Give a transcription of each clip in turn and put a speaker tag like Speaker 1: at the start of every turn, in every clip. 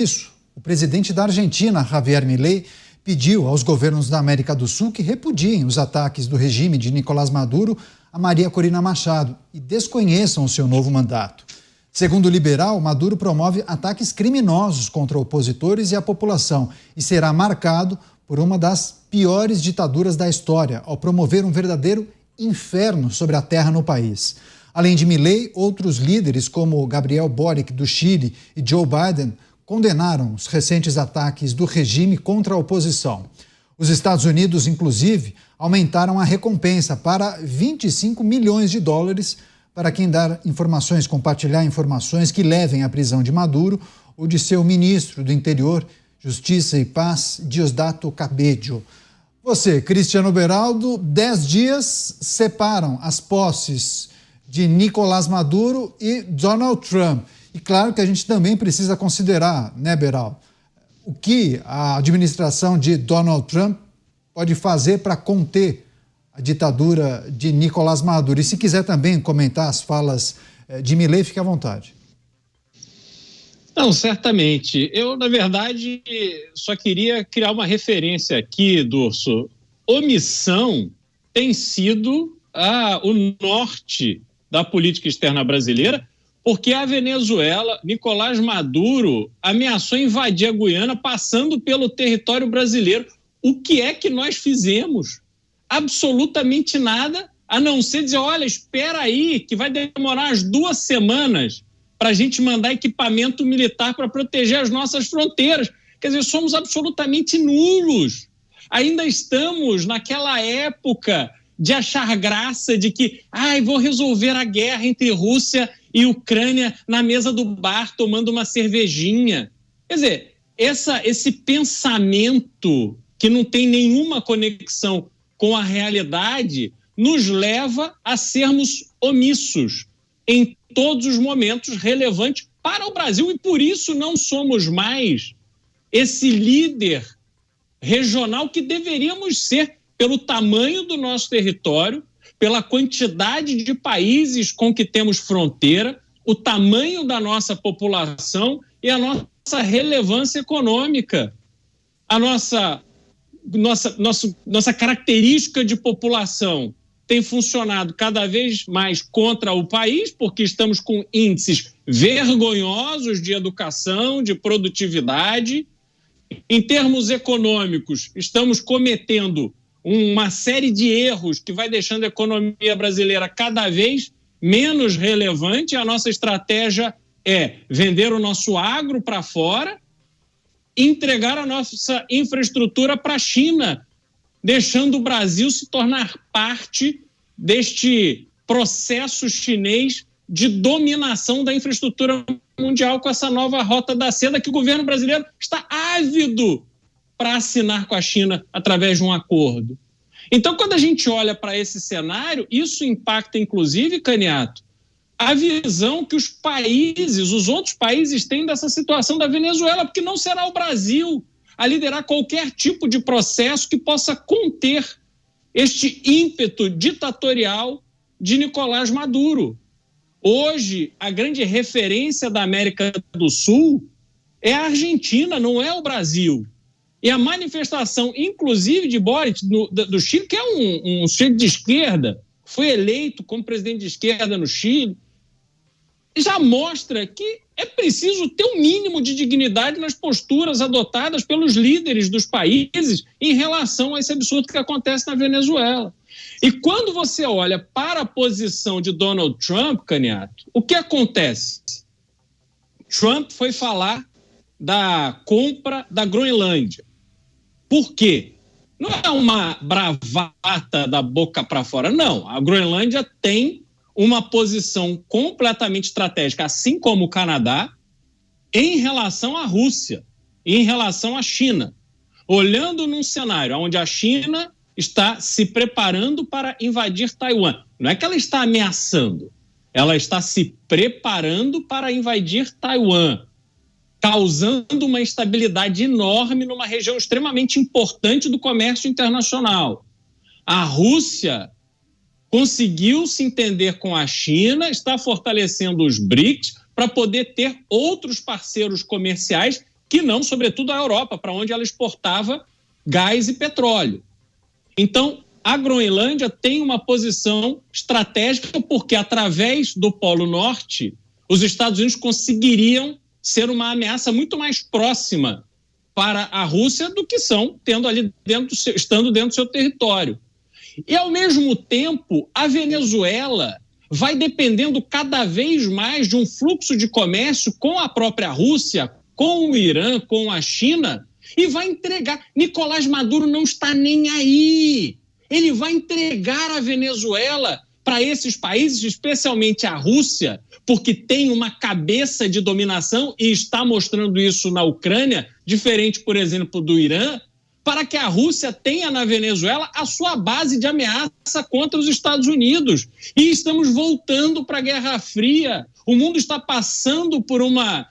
Speaker 1: Isso, o presidente da Argentina, Javier Milei, pediu aos governos da América do Sul que repudiem os ataques do regime de Nicolás Maduro a Maria Corina Machado e desconheçam o seu novo mandato. Segundo o liberal, Maduro promove ataques criminosos contra opositores e a população e será marcado por uma das piores ditaduras da história, ao promover um verdadeiro inferno sobre a terra no país. Além de Milei, outros líderes como Gabriel Boric, do Chile, e Joe Biden condenaram os recentes ataques do regime contra a oposição. Os Estados Unidos, inclusive, aumentaram a recompensa para 25 milhões de dólares para quem dar informações, compartilhar informações que levem à prisão de Maduro ou de seu ministro do Interior, Justiça e Paz, Diosdado Cabello. Você, Cristiano Beraldo, 10 dias separam as posses de Nicolás Maduro e Donald Trump. E claro que a gente também precisa considerar, né, Beraldo, o que a administração de Donald Trump pode fazer para conter a ditadura de Nicolás Maduro. E se quiser também comentar as falas de Milei, fique à vontade.
Speaker 2: Não, certamente. Eu, na verdade, só queria criar uma referência aqui, Durso. Omissão tem sido o norte da política externa brasileira, porque a Venezuela, Nicolás Maduro, ameaçou invadir a Guiana passando pelo território brasileiro. O que é que nós fizemos? Absolutamente nada, a não ser dizer, olha, espera aí, que vai demorar as 2 semanas para a gente mandar equipamento militar para proteger as nossas fronteiras. Quer dizer, somos absolutamente nulos. Ainda estamos naquela época de achar graça de que, vou resolver a guerra entre Rússia e Ucrânia na mesa do bar, tomando uma cervejinha. Quer dizer, esse pensamento que não tem nenhuma conexão com a realidade nos leva a sermos omissos em todos os momentos relevantes para o Brasil, e por isso não somos mais esse líder regional que deveríamos ser pelo tamanho do nosso território, pela quantidade de países com que temos fronteira, o tamanho da nossa população e a nossa relevância econômica. A nossa característica de população tem funcionado cada vez mais contra o país, porque estamos com índices vergonhosos de educação, de produtividade. Em termos econômicos, estamos cometendo uma série de erros que vai deixando a economia brasileira cada vez menos relevante. A nossa estratégia é vender o nosso agro para fora, entregar a nossa infraestrutura para a China, deixando o Brasil se tornar parte deste processo chinês de dominação da infraestrutura mundial com essa nova rota da seda que o governo brasileiro está ávido para assinar com a China através de um acordo. Então, quando a gente olha para esse cenário, isso impacta, inclusive, Caniato, a visão que os outros países têm dessa situação da Venezuela, porque não será o Brasil a liderar qualquer tipo de processo que possa conter este ímpeto ditatorial de Nicolás Maduro. Hoje, a grande referência da América do Sul é a Argentina, não é o Brasil. E a manifestação, inclusive, de Boric, do Chile, que é um sujeito de esquerda, foi eleito como presidente de esquerda no Chile, já mostra que é preciso ter um mínimo de dignidade nas posturas adotadas pelos líderes dos países em relação a esse absurdo que acontece na Venezuela. E quando você olha para a posição de Donald Trump, Caniato, o que acontece? Trump foi falar da compra da Groenlândia. Por quê? Não é uma bravata da boca para fora, não. A Groenlândia tem uma posição completamente estratégica, assim como o Canadá, em relação à Rússia, em relação à China. Olhando num cenário onde a China está se preparando para invadir Taiwan. Não é que ela está ameaçando, ela está se preparando para invadir Taiwan, causando uma instabilidade enorme numa região extremamente importante do comércio internacional. A Rússia conseguiu se entender com a China, está fortalecendo os BRICS para poder ter outros parceiros comerciais que não, sobretudo, a Europa, para onde ela exportava gás e petróleo. Então, a Groenlândia tem uma posição estratégica porque, através do Polo Norte, os Estados Unidos conseguiriam ser uma ameaça muito mais próxima para a Rússia do que são estando dentro do seu território. E, ao mesmo tempo, a Venezuela vai dependendo cada vez mais de um fluxo de comércio com a própria Rússia, com o Irã, com a China, e vai entregar. Nicolás Maduro não está nem aí. Ele vai entregar a Venezuela para esses países, especialmente a Rússia, porque tem uma cabeça de dominação e está mostrando isso na Ucrânia, diferente, por exemplo, do Irã, para que a Rússia tenha na Venezuela a sua base de ameaça contra os Estados Unidos. E estamos voltando para a Guerra Fria. O mundo está passando por uma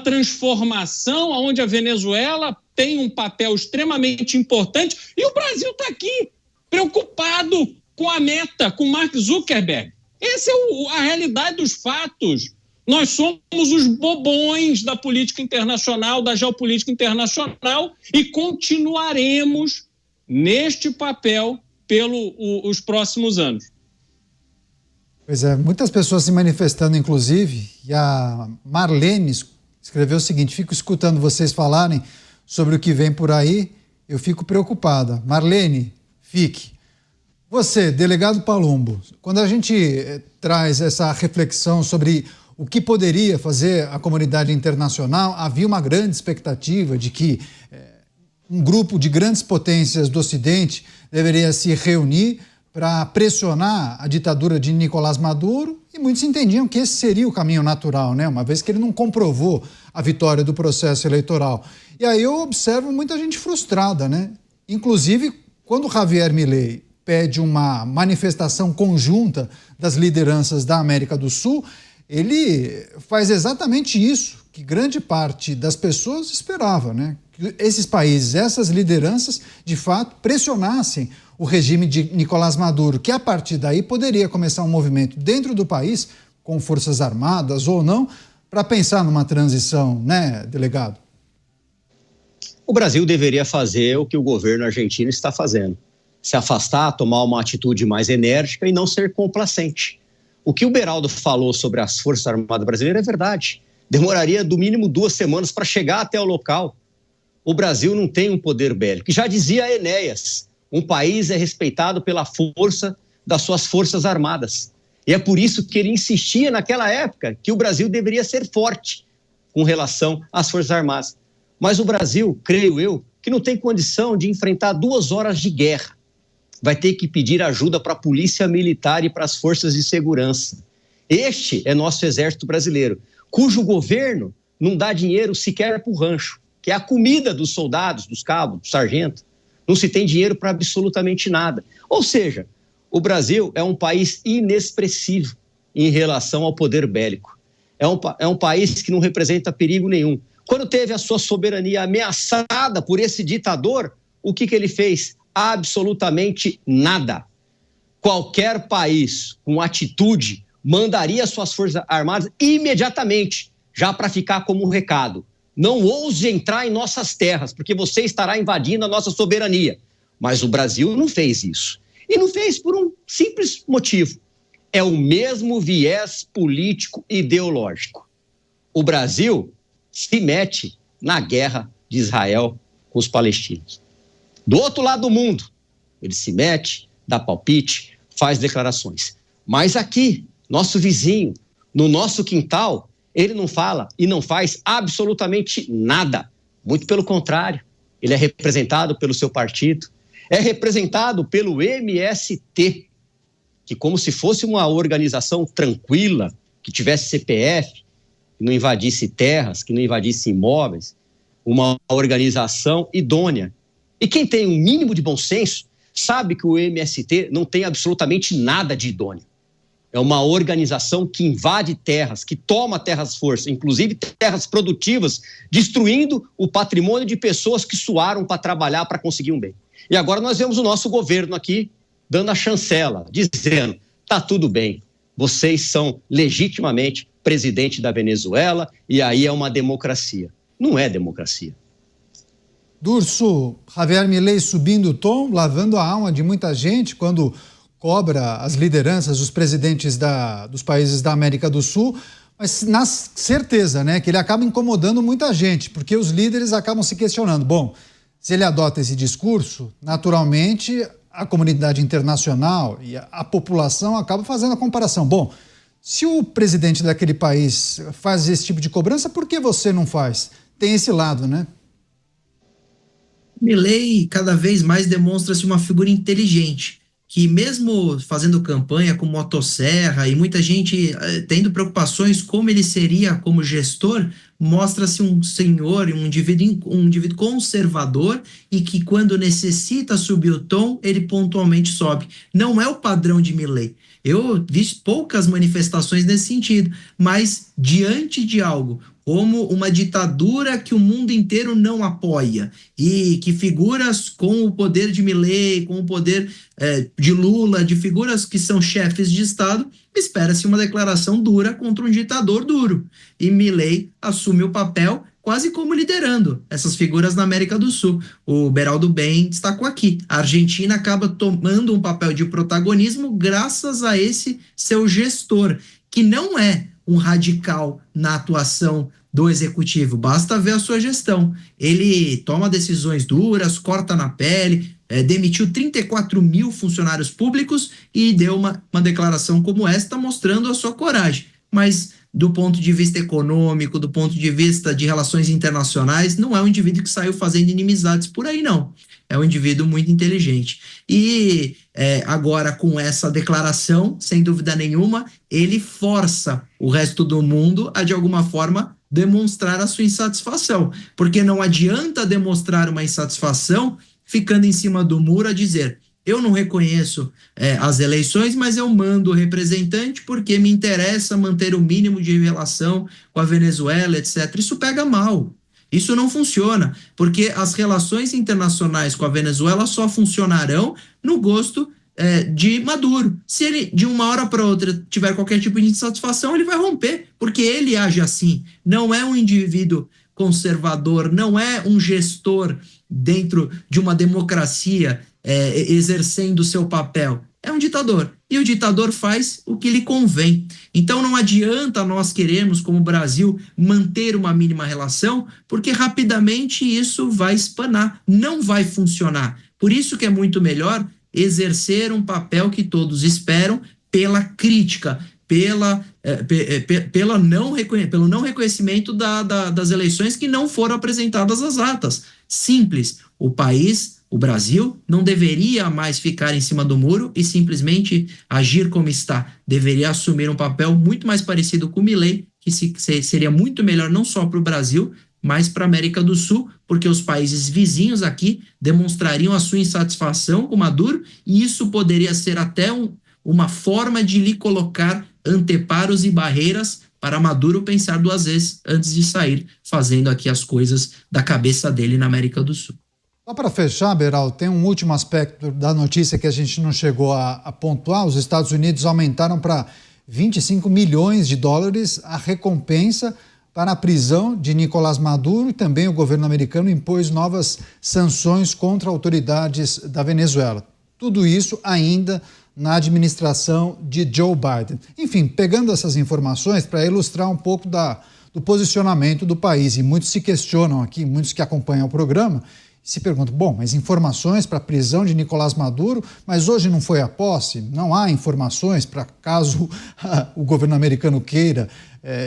Speaker 2: transformação onde a Venezuela tem um papel extremamente importante e o Brasil está aqui, preocupado com a Meta, com Mark Zuckerberg. Essa é a realidade dos fatos. Nós somos os bobões da política internacional, da geopolítica internacional, e continuaremos neste papel pelos próximos anos.
Speaker 1: Pois é, muitas pessoas se manifestando, inclusive, e a Marlene escreveu o seguinte: fico escutando vocês falarem sobre o que vem por aí, eu fico preocupada. Marlene, fique. Você, delegado Palumbo, quando a gente traz essa reflexão sobre o que poderia fazer a comunidade internacional, havia uma grande expectativa de que um grupo de grandes potências do Ocidente deveria se reunir para pressionar a ditadura de Nicolás Maduro, e muitos entendiam que esse seria o caminho natural, né? Uma vez que ele não comprovou a vitória do processo eleitoral. E aí eu observo muita gente frustrada, né? Inclusive, quando Javier Milei pede uma manifestação conjunta das lideranças da América do Sul, ele faz exatamente isso que grande parte das pessoas esperava, né? Que esses países, essas lideranças, de fato, pressionassem o regime de Nicolás Maduro, que a partir daí poderia começar um movimento dentro do país, com forças armadas ou não, para pensar numa transição, né, delegado?
Speaker 3: O Brasil deveria fazer o que o governo argentino está fazendo: se afastar, tomar uma atitude mais enérgica e não ser complacente. O que o Beraldo falou sobre as Forças Armadas brasileiras é verdade. Demoraria, do mínimo, 2 semanas para chegar até o local. O Brasil não tem um poder bélico. Já dizia Enéas, um país é respeitado pela força das suas Forças Armadas. E é por isso que ele insistia naquela época que o Brasil deveria ser forte com relação às Forças Armadas. Mas o Brasil, creio eu, que não tem condição de enfrentar 2 horas de guerra. Vai ter que pedir ajuda para a Polícia Militar e para as forças de segurança. Este é nosso Exército Brasileiro, cujo governo não dá dinheiro sequer para o rancho, que é a comida dos soldados, dos cabos, do sargento. Não se tem dinheiro para absolutamente nada. Ou seja, o Brasil é um país inexpressivo em relação ao poder bélico. É um país que não representa perigo nenhum. Quando teve a sua soberania ameaçada por esse ditador, o que ele fez? Absolutamente nada. Qualquer país com atitude mandaria suas Forças Armadas imediatamente, já para ficar como um recado: não ouse entrar em nossas terras, porque você estará invadindo a nossa soberania. Mas o Brasil não fez isso. E não fez por um simples motivo: é o mesmo viés político ideológico. O Brasil se mete na guerra de Israel com os palestinos. Do outro lado do mundo, ele se mete, dá palpite, faz declarações. Mas aqui, nosso vizinho, no nosso quintal, ele não fala e não faz absolutamente nada. Muito pelo contrário, ele é representado pelo seu partido, é representado pelo MST, que, como se fosse uma organização tranquila, que tivesse CPF, que não invadisse terras, que não invadisse imóveis, uma organização idônea. E quem tem um mínimo de bom senso sabe que o MST não tem absolutamente nada de idôneo. É uma organização que invade terras, que toma terras força, inclusive terras produtivas, destruindo o patrimônio de pessoas que suaram para trabalhar para conseguir um bem. E agora nós vemos o nosso governo aqui dando a chancela, dizendo: tá tudo bem, vocês são legitimamente presidente da Venezuela e aí é uma democracia. não é democracia.
Speaker 1: Durso, Javier Milei subindo o tom, lavando a alma de muita gente quando cobra as lideranças, os presidentes dos países da América do Sul, mas na certeza, né, que ele acaba incomodando muita gente, porque os líderes acabam se questionando. Bom, se ele adota esse discurso, naturalmente a comunidade internacional e a população acabam fazendo a comparação. Bom, se o presidente daquele país faz esse tipo de cobrança, por que você não faz? Tem esse lado, né?
Speaker 4: Milei cada vez mais demonstra-se uma figura inteligente, que mesmo fazendo campanha com motosserra e muita gente tendo preocupações como ele seria como gestor, mostra-se um senhor, um indivíduo conservador e que quando necessita subir o tom, ele pontualmente sobe. Não é o padrão de Milei. Eu vi poucas manifestações nesse sentido, mas diante de algo como uma ditadura que o mundo inteiro não apoia e que figuras com o poder de Milei, com o poder de Lula, de figuras que são chefes de Estado, espera-se uma declaração dura contra um ditador duro. E Milei assume o papel quase como liderando essas figuras na América do Sul. O Beraldo bem destacou aqui. A Argentina acaba tomando um papel de protagonismo graças a esse seu gestor, que não é um radical na atuação do executivo, basta ver a sua gestão. Ele toma decisões duras, corta na pele, demitiu 34 mil funcionários públicos e deu uma declaração como esta, mostrando a sua coragem. Mas do ponto de vista econômico, do ponto de vista de relações internacionais, não é um indivíduo que saiu fazendo inimizades por aí, não. É um indivíduo muito inteligente. E agora, com essa declaração, sem dúvida nenhuma, ele força o resto do mundo a, de alguma forma, demonstrar a sua insatisfação. Porque não adianta demonstrar uma insatisfação ficando em cima do muro a dizer: eu não reconheço as eleições, mas eu mando o representante porque me interessa manter o mínimo de relação com a Venezuela, etc. Isso pega mal. Isso não funciona, porque as relações internacionais com a Venezuela só funcionarão no gosto de Maduro. Se ele, de uma hora para outra, tiver qualquer tipo de insatisfação, ele vai romper, porque ele age assim. Não é um indivíduo conservador, não é um gestor dentro de uma democracia exercendo o seu papel. É um ditador. E o ditador faz o que lhe convém. Então não adianta nós queremos, como Brasil, manter uma mínima relação, porque rapidamente isso vai espanar. Não vai funcionar. Por isso que é muito melhor exercer um papel que todos esperam pela crítica, pelo não reconhecimento das eleições que não foram apresentadas às atas. Simples. O país, o Brasil, não deveria mais ficar em cima do muro e simplesmente agir como está. Deveria assumir um papel muito mais parecido com o Milei, que seria muito melhor não só para o Brasil, mas para a América do Sul, porque os países vizinhos aqui demonstrariam a sua insatisfação com Maduro e isso poderia ser até uma forma de lhe colocar anteparos e barreiras para Maduro pensar duas vezes antes de sair fazendo aqui as coisas da cabeça dele na América do Sul.
Speaker 1: Só para fechar, Beraldo, tem um último aspecto da notícia que a gente não chegou a pontuar. Os Estados Unidos aumentaram para 25 milhões de dólares a recompensa para a prisão de Nicolás Maduro e também o governo americano impôs novas sanções contra autoridades da Venezuela. Tudo isso ainda na administração de Joe Biden. Enfim, pegando essas informações para ilustrar um pouco do posicionamento do país, e muitos se questionam aqui, muitos que acompanham o programa, se perguntam, bom, mas informações para a prisão de Nicolás Maduro, mas hoje não foi a posse? Não há informações para caso o governo americano queira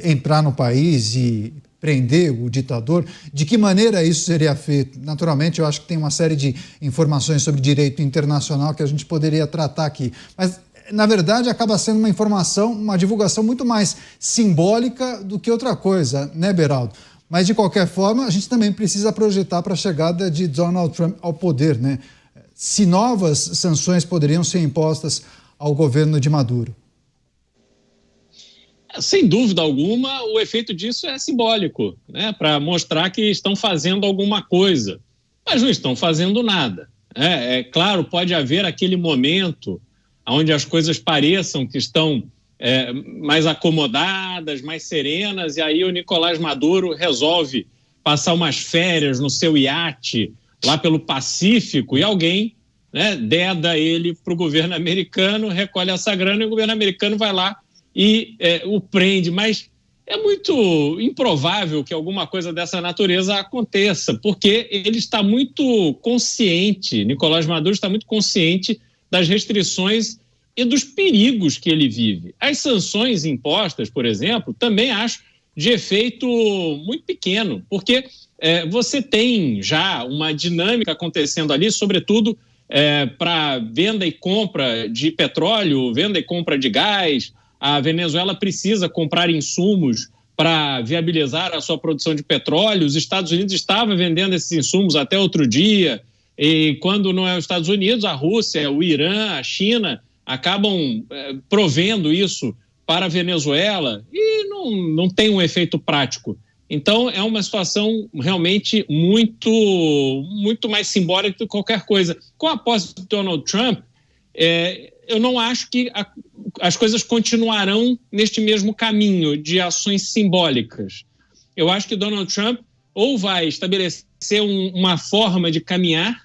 Speaker 1: entrar no país e prender o ditador? De que maneira isso seria feito? Naturalmente, eu acho que tem uma série de informações sobre direito internacional que a gente poderia tratar aqui. Mas, na verdade, acaba sendo uma informação, uma divulgação muito mais simbólica do que outra coisa, né, Beraldo? Mas, de qualquer forma, a gente também precisa projetar para a chegada de Donald Trump ao poder, né? Se novas sanções poderiam ser impostas ao governo de Maduro.
Speaker 2: Sem dúvida alguma, o efeito disso é simbólico, né? Para mostrar que estão fazendo alguma coisa, mas não estão fazendo nada. Claro, pode haver aquele momento onde as coisas pareçam que estão mais acomodadas, mais serenas, e aí o Nicolás Maduro resolve passar umas férias no seu iate lá pelo Pacífico e alguém, né, deda ele para o governo americano, recolhe essa grana e o governo americano vai lá e o prende. Mas é muito improvável que alguma coisa dessa natureza aconteça, porque ele está muito consciente, Nicolás Maduro está muito consciente das restrições e dos perigos que ele vive. As sanções impostas, por exemplo, também acho de efeito muito pequeno, porque você tem já uma dinâmica acontecendo ali, sobretudo para venda e compra de petróleo, venda e compra de gás. A Venezuela precisa comprar insumos para viabilizar a sua produção de petróleo. Os Estados Unidos estavam vendendo esses insumos até outro dia, e quando não é os Estados Unidos, a Rússia, o Irã, a China acabam provendo isso para a Venezuela e não tem um efeito prático. Então, é uma situação realmente muito mais simbólica do que qualquer coisa. Com a posse de Donald Trump, eu não acho que as coisas continuarão neste mesmo caminho de ações simbólicas. Eu acho que Donald Trump ou vai estabelecer uma forma de caminhar,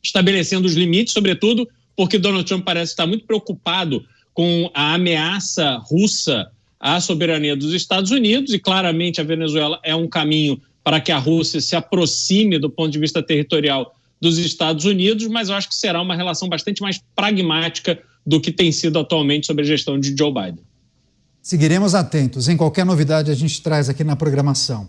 Speaker 2: estabelecendo os limites, sobretudo porque Donald Trump parece estar muito preocupado com a ameaça russa à soberania dos Estados Unidos, e claramente a Venezuela é um caminho para que a Rússia se aproxime do ponto de vista territorial dos Estados Unidos, mas eu acho que será uma relação bastante mais pragmática do que tem sido atualmente sob a gestão de Joe Biden.
Speaker 1: Seguiremos atentos. Em qualquer novidade a gente traz aqui na programação.